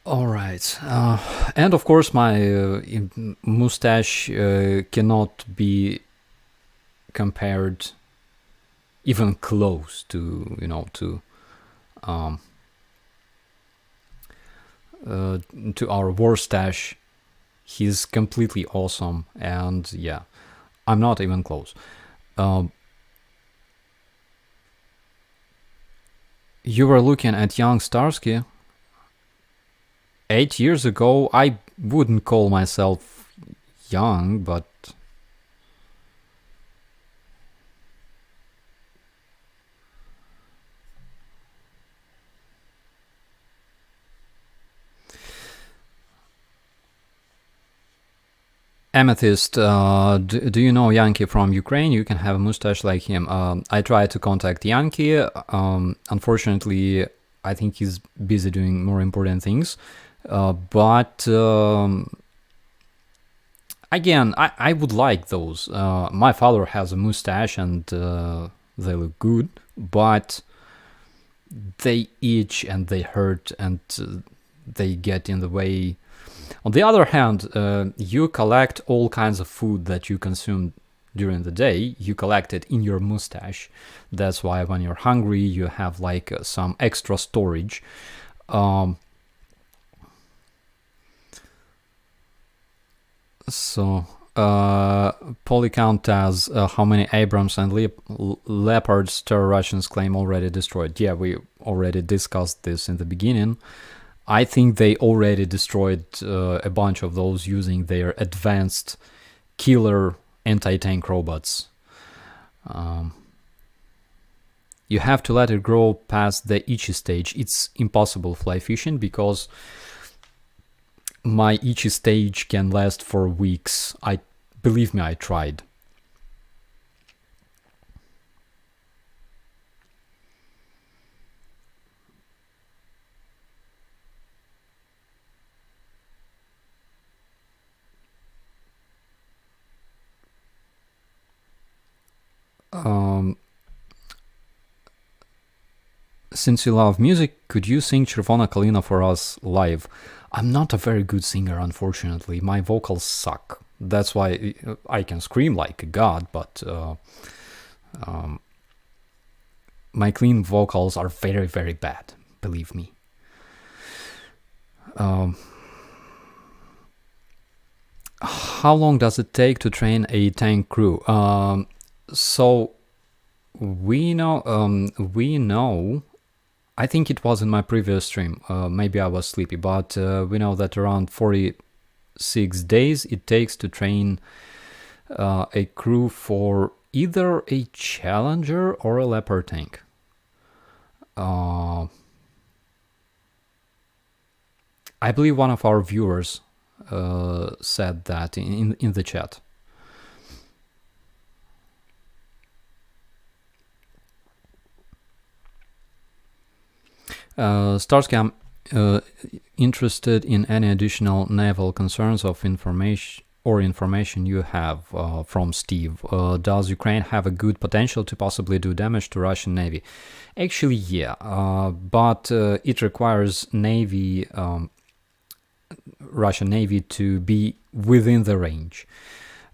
All right, and of course my mustache cannot be compared even close to, um, to our warstache. He's completely awesome, and yeah, I'm not even close. You were looking at young Starsky. 8 years ago, I wouldn't call myself young, but Amethyst, do you know Yankee from Ukraine? You can have a mustache like him. I tried to contact Yankee. Unfortunately, I think he's busy doing more important things. But again, I would like those. My father has a mustache, and they look good, but they itch and they hurt, and they get in the way. On the other hand, you collect all kinds of food that you consume during the day. You collect it in your mustache. That's why when you're hungry, you have like some extra storage. So Polycount as how many Abrams and Leopards terror Russians claim already destroyed. Yeah, we already discussed this in the beginning. I think they already destroyed a bunch of those using their advanced killer anti-tank robots. You have to let it grow past the itchy stage. It's impossible fly fishing because my itchy stage can last for weeks. Believe me, I tried. Since you love music, could you sing Червона Калина for us live? I'm not a very good singer, unfortunately. My vocals suck. That's why I can scream like a god, but my clean vocals are very, very bad, believe me. How long does it take to train a tank crew? So we know, I think it was in my previous stream, maybe I was sleepy, but we know that around 46 days it takes to train a crew for either a Challenger or a Leopard tank. I believe one of our viewers said that in the chat. Starsky, I'm interested in any additional naval concerns of information you have from Steve. Does Ukraine have a good potential to possibly do damage to Russian Navy? Actually, yeah, but it requires Navy Russian Navy to be within the range.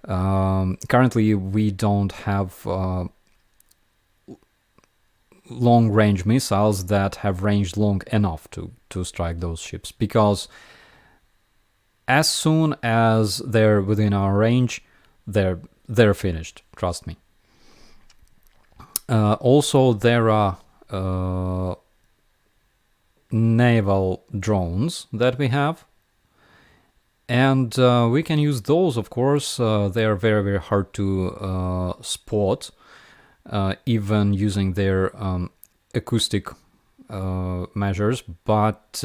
Currently, we don't have long-range missiles that have range long enough to strike those ships, because as soon as they're within our range, they're finished. Trust me. Also, there are naval drones that we have, and we can use those, of course. They are very, very hard to spot, even using their acoustic measures, but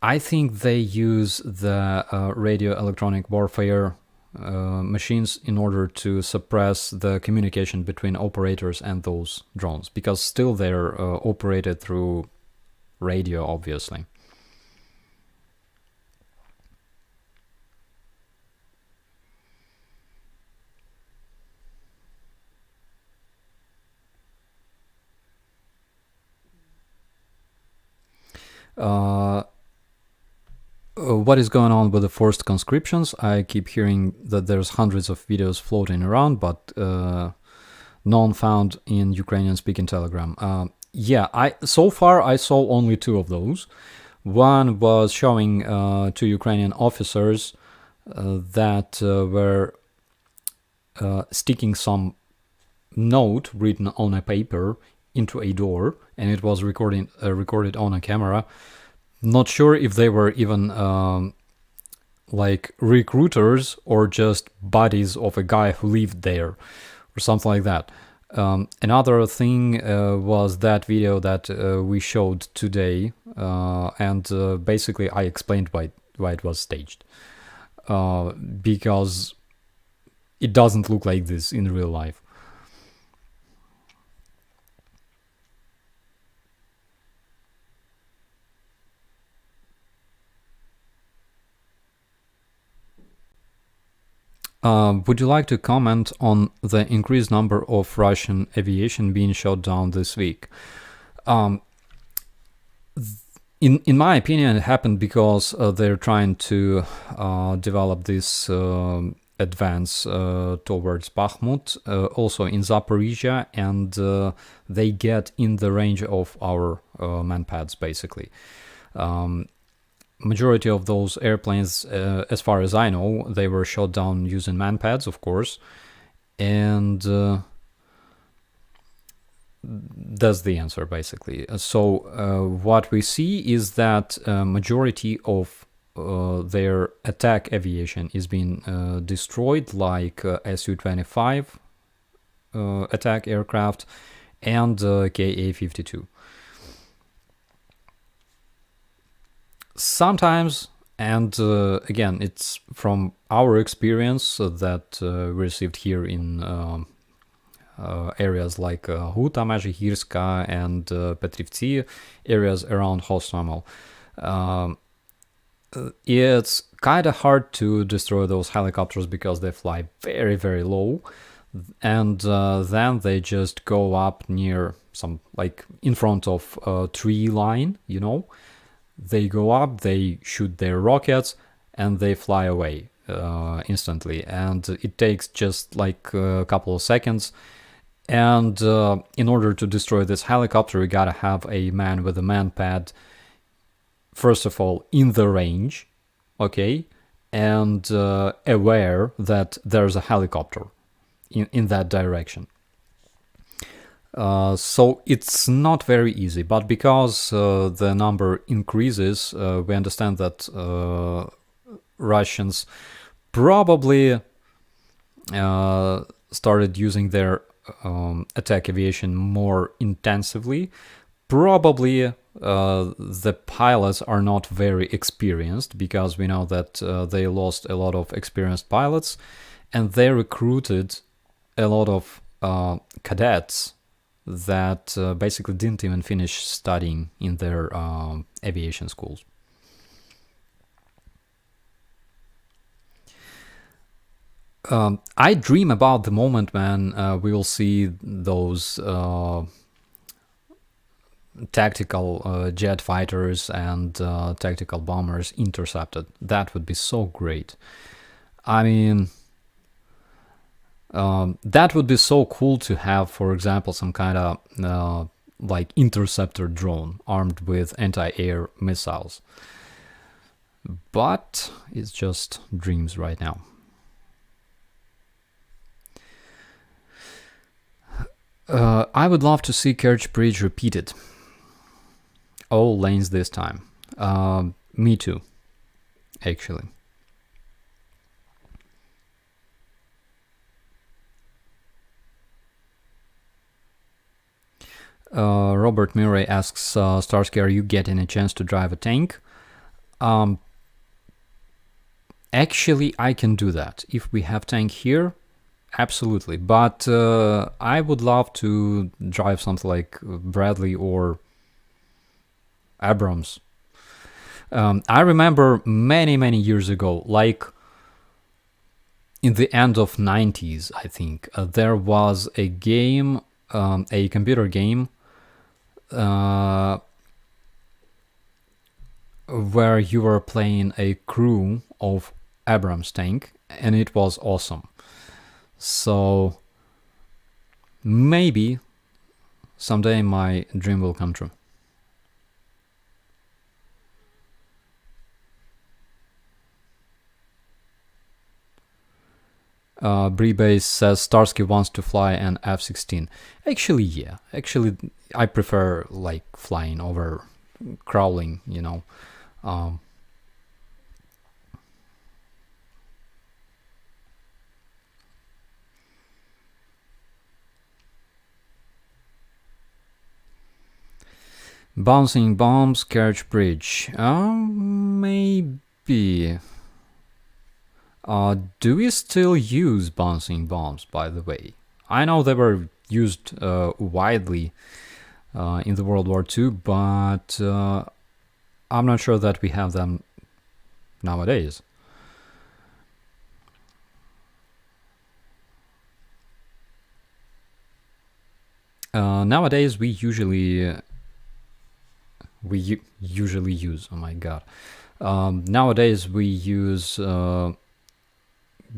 I think they use the radio electronic warfare machines in order to suppress the communication between operators and those drones, because still they're operated through radio, obviously. What is going on with the forced conscriptions? I keep hearing that there's hundreds of videos floating around, but none found in Ukrainian-speaking Telegram. So far I saw only two of those. One was showing two Ukrainian officers that were sticking some note written on a paper into a door, and it was recorded on a camera. Not sure if they were even like recruiters or just buddies of a guy who lived there or something like that. Another thing was that video that we showed today, and basically I explained why it was staged, because it doesn't look like this in real life. Would you like to comment on the increased number of Russian aviation being shot down this week? In my opinion, it happened because they're trying to develop this advance towards Bakhmut, also in Zaporizhia, and they get in the range of our manpads, basically. Majority of those airplanes, as far as I know, they were shot down using manpads, of course, and that's the answer, basically. So what we see is that majority of their attack aviation is being destroyed, like Su-25 attack aircraft and Ka-52. Sometimes, and again, it's from our experience that we received here in areas like Huta, Mazhihirska, and Petrivtsi, areas around Hostomel. It's kind of hard to destroy those helicopters because they fly very, very low, and then they just go up near some, like in front of a tree line, you know. They go up, they shoot their rockets, and they fly away instantly. And it takes just like a couple of seconds. And in order to destroy this helicopter, you gotta have a man with a manpad, first of all, in the range, okay, and aware that there's a helicopter in that direction. So it's not very easy, but because the number increases, we understand that Russians probably started using their attack aviation more intensively. Probably the pilots are not very experienced, because we know that they lost a lot of experienced pilots, and they recruited a lot of cadets that basically didn't even finish studying in their aviation schools. I dream about the moment when we will see those tactical jet fighters and tactical bombers intercepted. That would be so great. I mean, that would be so cool to have, for example, some kind of like interceptor drone armed with anti-air missiles. But it's just dreams right now. I would love to see Kerch Bridge repeated. All lanes this time. Me too, actually. Robert Murray asks, Starsky, are you getting a chance to drive a tank? Actually, I can do that. If we have tank here, absolutely. But I would love to drive something like Bradley or Abrams. I remember many years ago, like in the end of 90s, I think, there was a game, a computer game, where you were playing a crew of Abrams tank, and it was awesome. So maybe someday my dream will come true. Breebase says Starsky wants to fly an F-16. Actually, yeah. Actually, I prefer like flying over crawling, you know. Bouncing bombs, carriage bridge. Maybe. Do we still use bouncing bombs, by the way? I know they were used widely in the World War II, but I'm not sure that we have them nowadays. Nowadays we usually use, oh my god, nowadays we use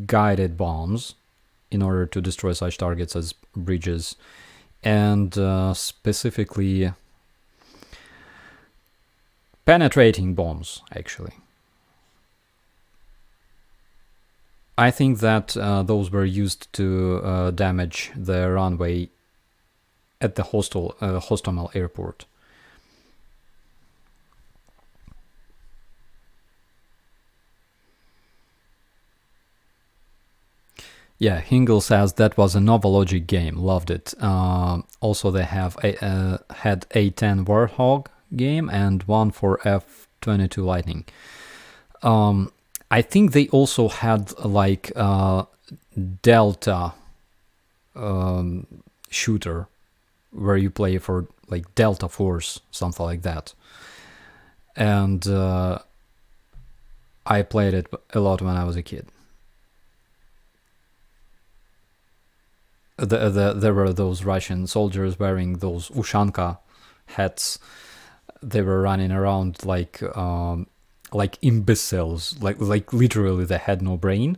guided bombs in order to destroy such targets as bridges, and specifically penetrating bombs, actually. I think that those were used to damage the runway at the Hostomel airport. Yeah, Hingle says that was a Novologic game, loved it. Also, they have had A10 Warthog game and one for F-22 Lightning. I think they also had like Delta shooter where you play for like Delta Force, something like that. And I played it a lot when I was a kid. There were those Russian soldiers wearing those Ushanka hats. They were running around like imbeciles, like literally they had no brain,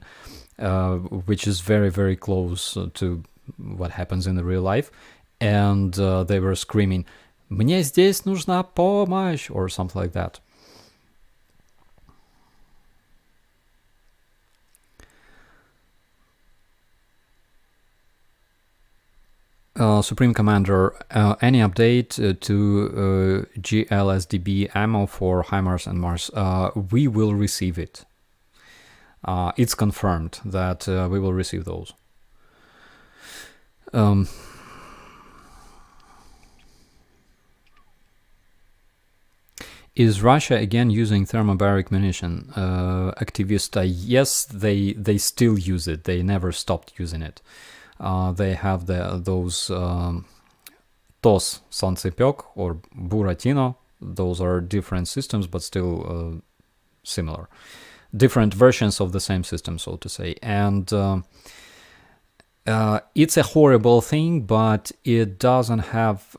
which is very close to what happens in the real life. And they were screaming, "Мне здесь нужна помощь," or something like that. Supreme Commander, any update to GLSDB ammo for HIMARS and Mars? We will receive it. It's confirmed that we will receive those. Is Russia again using thermobaric munition? Activista, yes, they still use it. They never stopped using it. They have those TOS Sancepek or Buratino. Those are different systems, but still similar. Different versions of the same system, so to say. And it's a horrible thing, but it doesn't have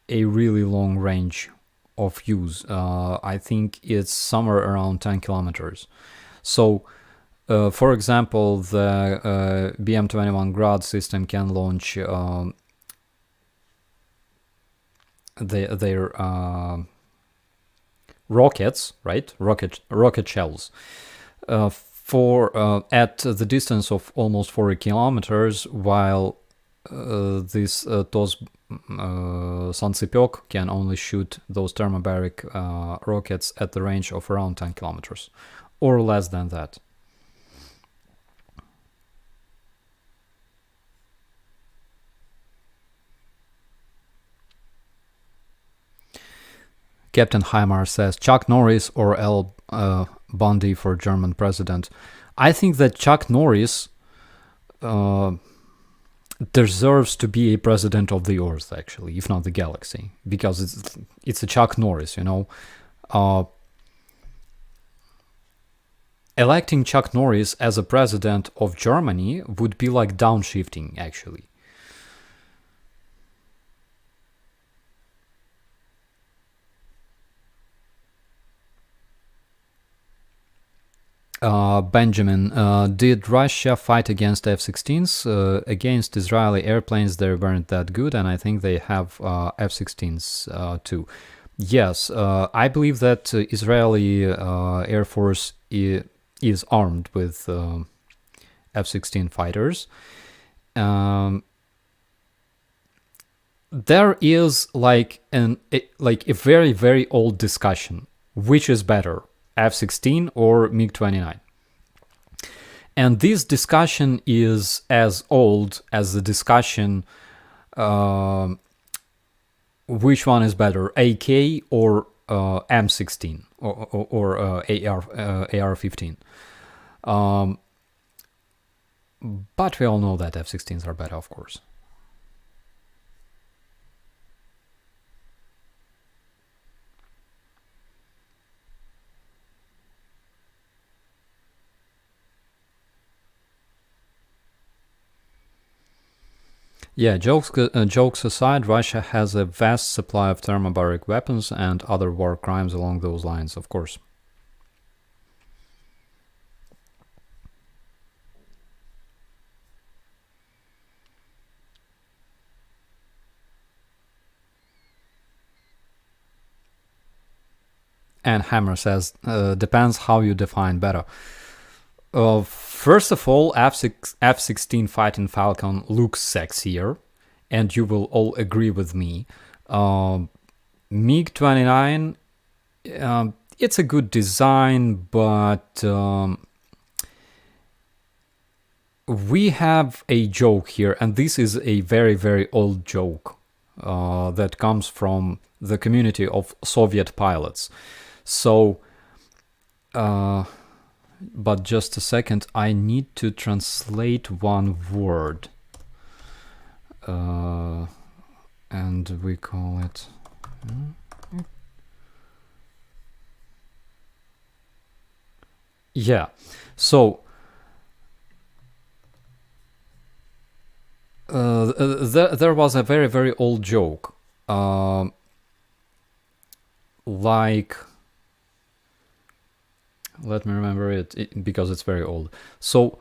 a really long range of use. I think it's somewhere around 10 kilometers. So, for example, the BM-21 Grad system can launch their rockets, right? Rocket shells. For at the distance of almost 40 kilometers, while this TOS Санцепёк can only shoot those thermobaric rockets at the range of around 10 kilometers, or less than that. Captain Heimar says, Chuck Norris or Al Bundy for German president. I think that Chuck Norris deserves to be a president of the Earth, actually, if not the galaxy, because it's a Chuck Norris, you know. Electing Chuck Norris as a president of Germany would be like downshifting, actually. Benjamin, did Russia fight against F-16s? Against Israeli airplanes, they weren't that good, and I think they have F-16s too. Yes, I believe that Israeli Air Force is armed with F-16 fighters. There is like a very, very old discussion. Which is better, F-16 or MiG-29? And this discussion is as old as the discussion which one is better, AK or M16 or AR-15. But we all know that F-16s are better, of course. Yeah, jokes aside, Russia has a vast supply of thermobaric weapons and other war crimes along those lines, of course. And Hammer says, depends how you define better. First of all, F-16 Fighting Falcon looks sexier, and you will all agree with me. MiG-29, it's a good design, but we have a joke here, and this is a very, very old joke that comes from the community of Soviet pilots. So, but just a second, I need to translate one word. And we call it... Yeah, so... there was a very, very old joke. Like... Let me remember it because it's very old. So,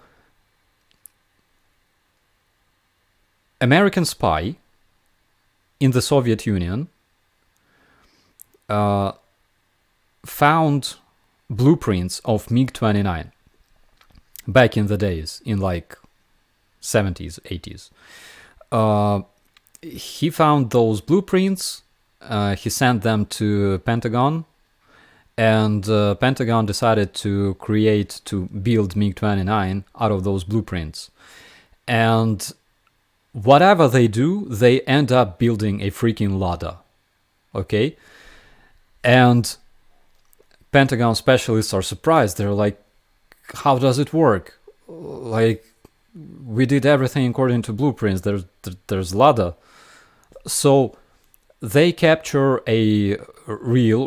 American spy in the Soviet Union found blueprints of MiG-29 back in the days, in like 70s, 80s. He found those blueprints, he sent them to Pentagon, and Pentagon decided to build MiG-29 out of those blueprints. And whatever they do, they end up building a freaking Lada. Okay? And Pentagon specialists are surprised. They're like, how does it work? Like, we did everything according to blueprints. There's Lada. So they capture a real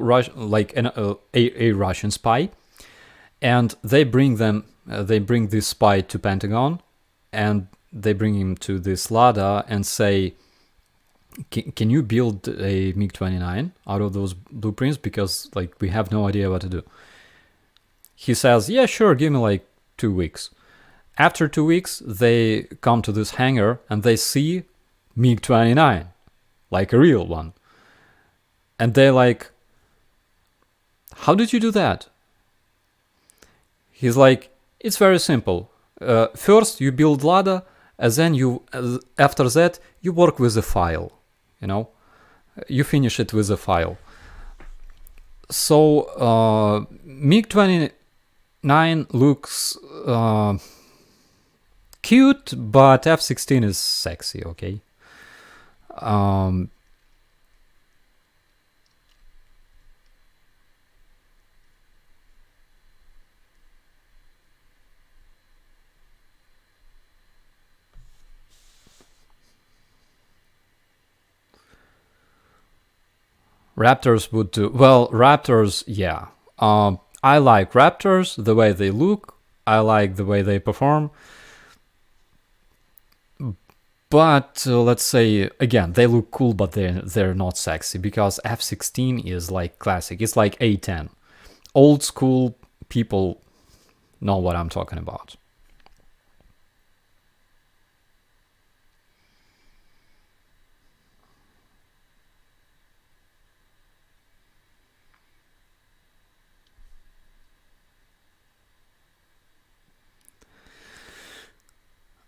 a Russian spy, and they bring this spy to Pentagon, and they bring him to this Lada and say, can you build a MiG-29 out of those blueprints? Because like we have no idea what to do. He says, yeah, sure, give me like 2 weeks. After 2 weeks, they come to this hangar and they see MiG-29, like a real one. And they're like, how did you do that? He's like, it's very simple. First, you build ladder, and then after that, you work with a file. You know, you finish it with a file. So MiG-29 looks cute, but F-16 is sexy. Okay. Raptors would do well. Raptors, yeah. I like Raptors, the way they look. I like the way they perform. But let's say again, they look cool, but they're not sexy because F-16 is like classic. It's like A-10. Old school people know what I'm talking about.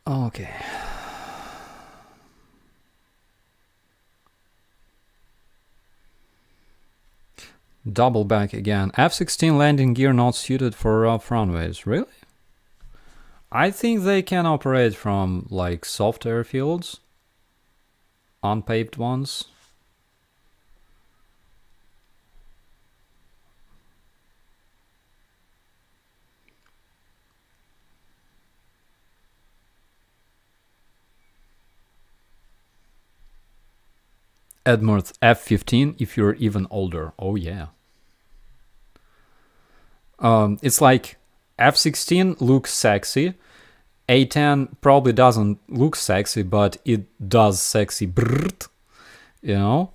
Okay. Double back again. F-16 landing gear not suited for rough runways. Really? I think they can operate from like soft airfields, unpaved ones. Edmund, F-15 if you're even older. Oh yeah. It's like F-16 looks sexy. A-10 probably doesn't look sexy, but it does sexy brrrt, you know?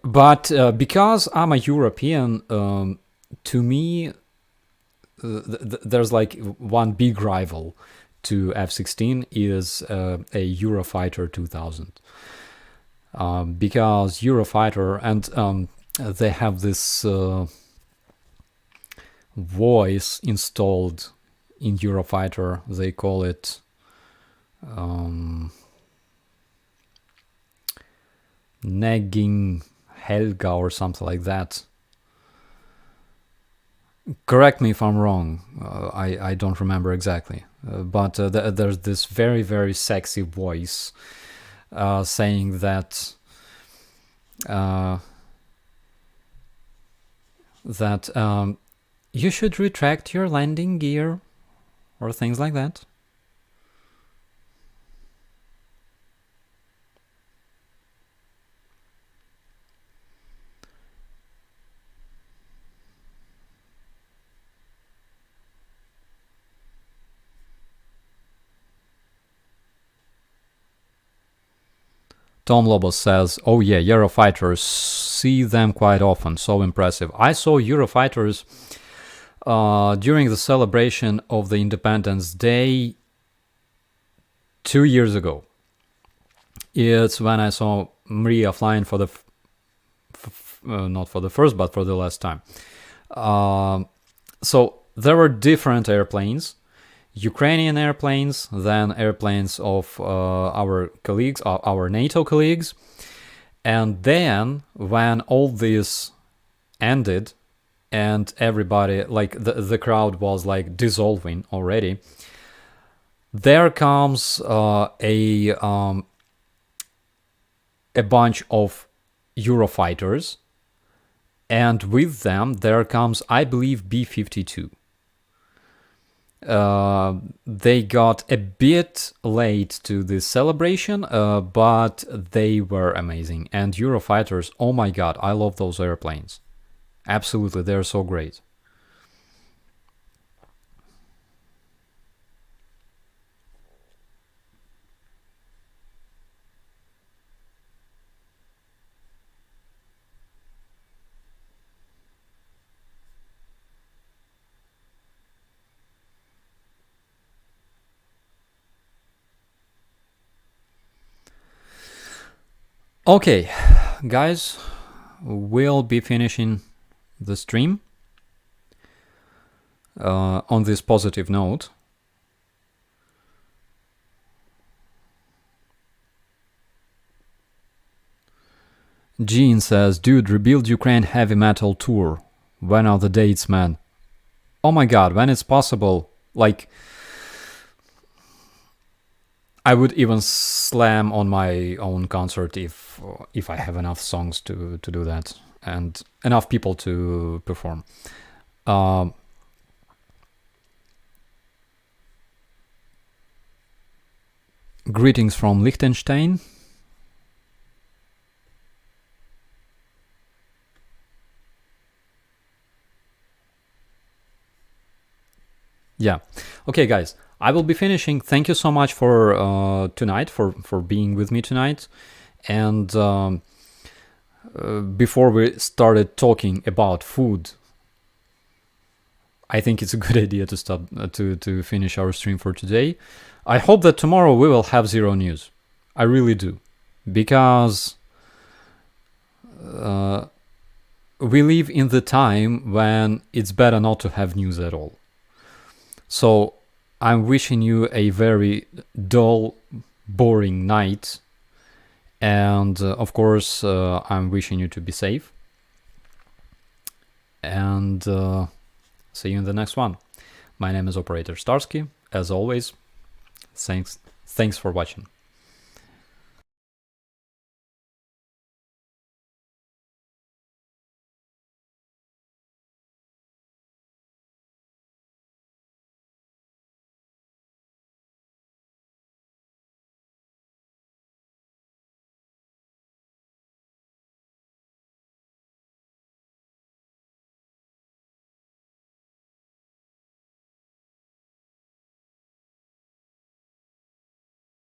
But because I'm a European, to me, there's like one big rival to F-16 is a Eurofighter 2000. Because Eurofighter, and they have this voice installed in Eurofighter. They call it nagging Helga or something like that. Correct me if I'm wrong. I don't remember exactly. But there's this very, very sexy voice saying that you should retract your landing gear or things like that. Tom Lobos says, oh yeah, Eurofighters, see them quite often, so impressive. I saw Eurofighters during the celebration of the Independence Day 2 years ago. It's when I saw Maria flying for the, not for the first, but for the last time. So there were different airplanes. Ukrainian airplanes, then airplanes of our colleagues, our NATO colleagues. And then when all this ended and everybody, like the crowd was like dissolving already, there comes a bunch of Eurofighters, and with them there comes, I believe, B-52. They got a bit late to this celebration, but they were amazing. And Eurofighters, oh my god, I love those airplanes. Absolutely, they're so great. Okay, guys, we'll be finishing the stream on this positive note. Gene says, dude, Rebuild Ukraine heavy metal tour. When are the dates, man? Oh my god, when it's possible. Like, I would even slam on my own concert if I have enough songs to do that and enough people to perform. Greetings from Liechtenstein. Yeah. Okay, guys. I will be finishing. Thank you so much for tonight, for being with me tonight. And before we started talking about food, I think it's a good idea to stop to finish our stream for today. I hope that tomorrow we will have zero news. I really do, because we live in the time when it's better not to have news at all. So I'm wishing you a very dull, boring night. And of course, I'm wishing you to be safe. And see you in the next one. My name is Operator Starsky. As always, thanks for watching.